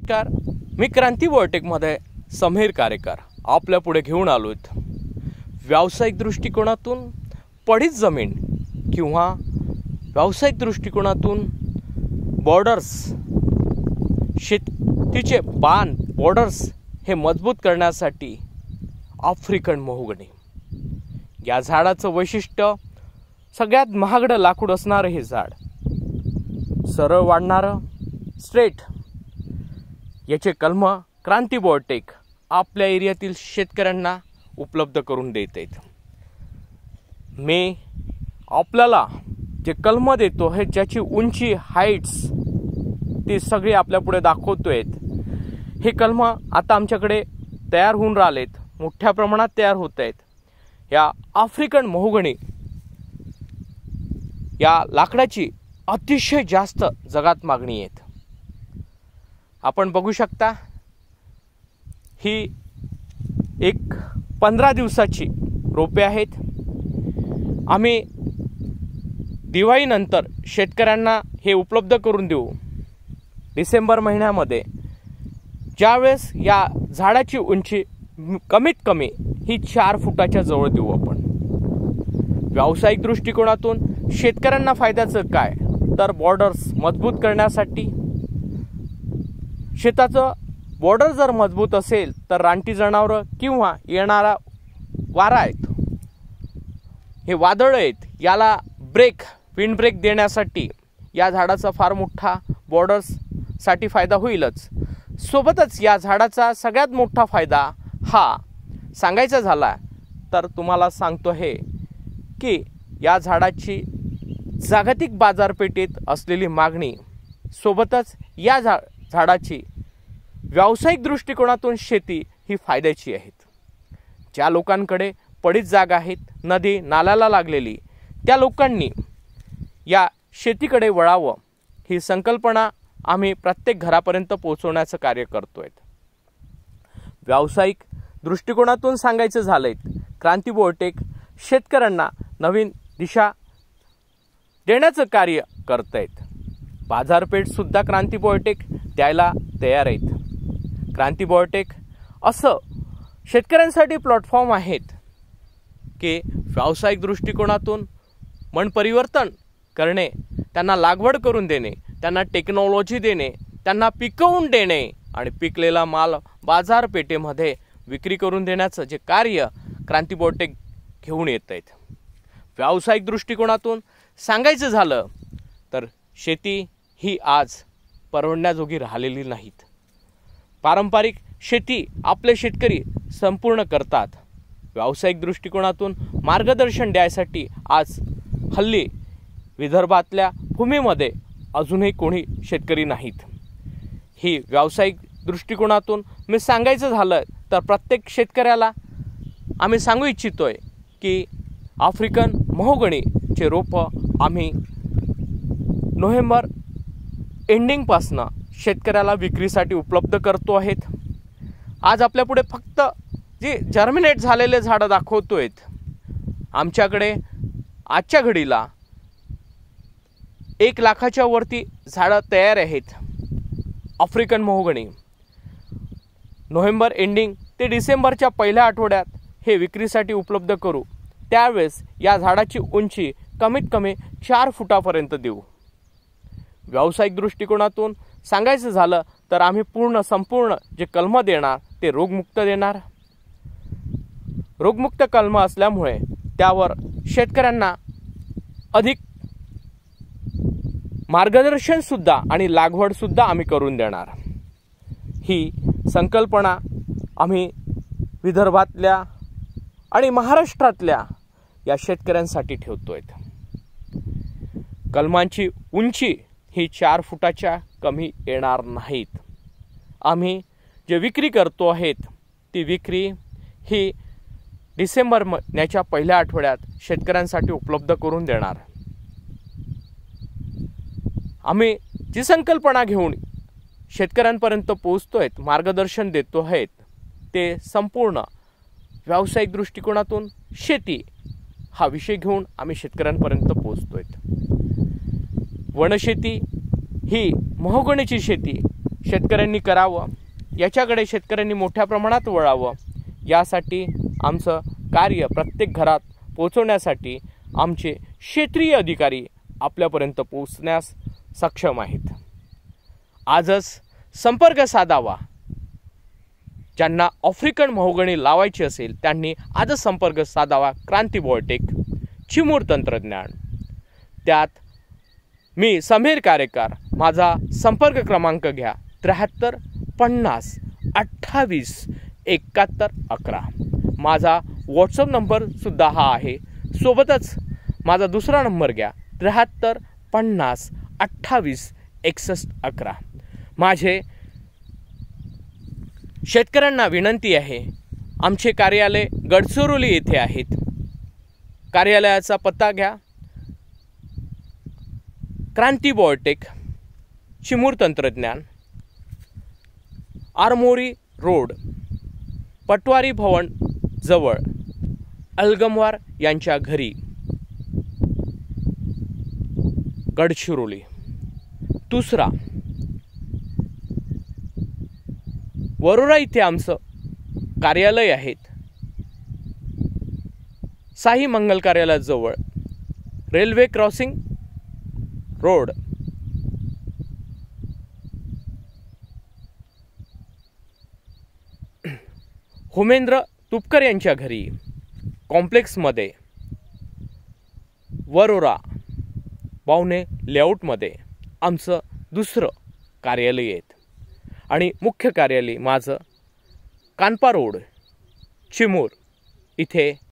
नमस्कार, मी क्रांती बायोटेकमध्ये समीर कार्यकर आपल्या पुढे घेऊन आलोत व्यावसायिक दृष्टिकोनातून पडीत जमीन किंवा व्यावसायिक दृष्टिकोनातून बॉर्डर्स, शेतीचे बांध बॉर्डर्स हे मजबूत करण्यासाठी आफ्रिकन महोगनी या झाडाचं वैशिष्ट्य सगळ्यात महागडं लाकूड असणारं हे झाड, सरळ वाढणारं, स्ट्रेट. याचे कलम क्रांती बायोटेक आपल्या एरियातील शेतकऱ्यांना उपलब्ध करून देत आहेत. मी आपल्याला जे कलम देतो हे ज्याची उंची, हाईट्स ती सगळी आपल्या पुढे दाखवतोय. हे कलम आता आमच्याकडे तयार होऊन राहिलेत, मोठ्या प्रमाणात तयार होत आहेत. या आफ्रिकन महोगनी या लाकडाची अतिशय जास्त जगात मागणी आहे. आपण बघू शकता, ही एक 15 दिवसाची रोपे आहेत. आम्ही दिवाळीनंतर शेतकऱ्यांना हे उपलब्ध करून देऊ. डिसेंबर महिन्यामध्ये ज्यावेळेस या झाडाची उंची कमीत कमी ही 4 फुटाच्या जवळ देऊ आपण. व्यावसायिक दृष्टिकोनातून शेतकऱ्यांना फायद्याचं काय, तर बॉर्डर्स मजबूत करण्यासाठी. शेताचं बॉर्डर जर मजबूत असेल तर रानटी जनावरं किंवा येणारा वारा आहेत, हे वादळ आहेत, याला विंड ब्रेक देण्यासाठी या झाडाचा फार मोठा बॉर्डर्ससाठी फायदा होईलच. सोबतच या झाडाचा सगळ्यात मोठा फायदा हा सांगायचा झाला तर तुम्हाला सांगतो हे की या झाडाची जागतिक बाजारपेठेत असलेली मागणी, सोबतच या झाडाची व्यावसायिक दृष्टिकोनातून शेती ही फायद्याची आहे. ज्या लोकांकडे पडीत जागा आहेत, नदी नाल्याला लागलेली, त्या लोकांनी या शेतीकडे वळावं, ही संकल्पना आम्ही प्रत्येक घरापर्यंत पोहोचवण्याचं कार्य करतोय. व्यावसायिक दृष्टिकोनातून सांगायचं झालंय, क्रांती बायोटेक शेतकऱ्यांना नवीन दिशा देण्याचं कार्य करत आहेत. बाजारपेठ सुद्धा क्रांती बायोटेक द्यायला तयार आहेत. क्रांती बायोटेक असं शेतकऱ्यांसाठी प्लॅटफॉर्म आहेत की व्यावसायिक दृष्टिकोनातून मन परिवर्तन करणे, त्यांना लागवड करून देणे, त्यांना टेक्नॉलॉजी देणे, त्यांना पिकवून देणे आणि पिकलेला माल बाजारपेठेमध्ये विक्री करून देण्याचं जे कार्य क्रांती बायोटेक घेऊन येत आहेत. व्यावसायिक दृष्टिकोनातून सांगायचं झालं तर शेती ही आज परवडण्याजोगी राहिलेली नाहीत. पारंपरिक शेती आपले शेतकरी संपूर्ण करतात. व्यावसायिक दृष्टिकोनातून मार्गदर्शन द्यायसाठी आज हल्ली विदर्भातल्या भूमीमध्ये अजूनही कोणी शेतकरी नाहीत. ही व्यावसायिक दृष्टिकोनातून मी सांगायचं झालं तर प्रत्येक शेतकऱ्याला आम्ही सांगू इच्छितोय की आफ्रिकन महोगनीचे रोपं आम्ही नोव्हेंबर एंडिंगपासनं शेतकऱ्याला विक्रीसाठी उपलब्ध करतो आहेत. आज आपल्यापुढे फक्त जे जर्मिनेट झालेले झाडं दाखवतोय. आमच्याकडे आजच्या घडीला 1 लाखाच्या वरती झाडं तयार आहेत. आफ्रिकन महोगनी नोव्हेंबर एंडिंग ते डिसेंबरच्या पहिल्या आठवड्यात हे विक्रीसाठी उपलब्ध करू. त्यावेळेस या झाडाची उंची कमीत कमी 4 फुटापर्यंत देऊ. व्यावसायिक दृष्टिकोनातून सांगायचं झालं तर आम्ही संपूर्ण जे कलम देणार ते रोगमुक्त देणार. रोगमुक्त कलम असल्यामुळे त्यावर शेतकऱ्यांना अधिक मार्गदर्शनसुद्धा आणि लागवडसुद्धा आम्ही करून देणार. ही संकल्पना आम्ही विदर्भातल्या आणि महाराष्ट्रातल्या या शेतकऱ्यांसाठी ठेवतोय. कलमांची उंची ही 4 फुटाच्या कमी येणार नाहीत. आम्ही जे विक्री करतो आहेत ती विक्री ही डिसेंबर महिन्याच्या पहिल्या आठवड्यात शेतकऱ्यांसाठी उपलब्ध करून देणार. आम्ही जी संकल्पना घेऊन शेतकऱ्यांपर्यंत पोहोचतोय, मार्गदर्शन देतो आहेत, ते संपूर्ण व्यावसायिक दृष्टिकोनातून शेती हा विषय घेऊन आम्ही शेतकऱ्यांपर्यंत पोहोचतोय. वनशेती ही महोगनीची शेती शेतकऱ्यांनी करावं, याच्याकडे शेतकऱ्यांनी मोठ्या प्रमाणात वळावं, यासाठी आमचं कार्य प्रत्येक घरात पोहोचवण्यासाठी आमचे क्षेत्रीय अधिकारी आपल्यापर्यंत पोहोचण्यास सक्षम आहेत. आजच संपर्क साधावा. ज्यांना आफ्रिकन महोगणी लावायची असेल त्यांनी आजच संपर्क साधावा. क्रांती बायोटेक, चिमूर तंत्रज्ञान. त्यात मी समीर कार्यकार. माझा संपर्क क्रमांक घ्या 73 50 28 71 11. माझा व्हॉट्सअप नंबर सुद्धा हा आहे. सोबतच माझा दुसरा नंबर घ्या 73 50 28 61 11. माझे शेतकऱ्यांना विनंती आहे, आमचे कार्यालय गडचिरोली येथे आहेत. कार्यालयाचा पत्ता घ्या. क्रांती बायोटेक, चिमूर तंत्रज्ञान, आरमोरी रोड, पटवारी भवन जवळ, अलगमवार यांच्या घरी, गडचिरोली. दुसरा, वरोरा इथे आमचं कार्यालय आहे. साई मंगल कार्यालयाजवळ, रेल्वे क्रॉसिंग रोड, होमेंद्र तुपकर यांच्या घरी, कॉम्प्लेक्समध्ये, वरोरा बावणे लेआउटमध्ये आमचं दुसरं कार्यालय आहे. आणि मुख्य कार्यालय माझं कानपा रोड, चिमूर इथे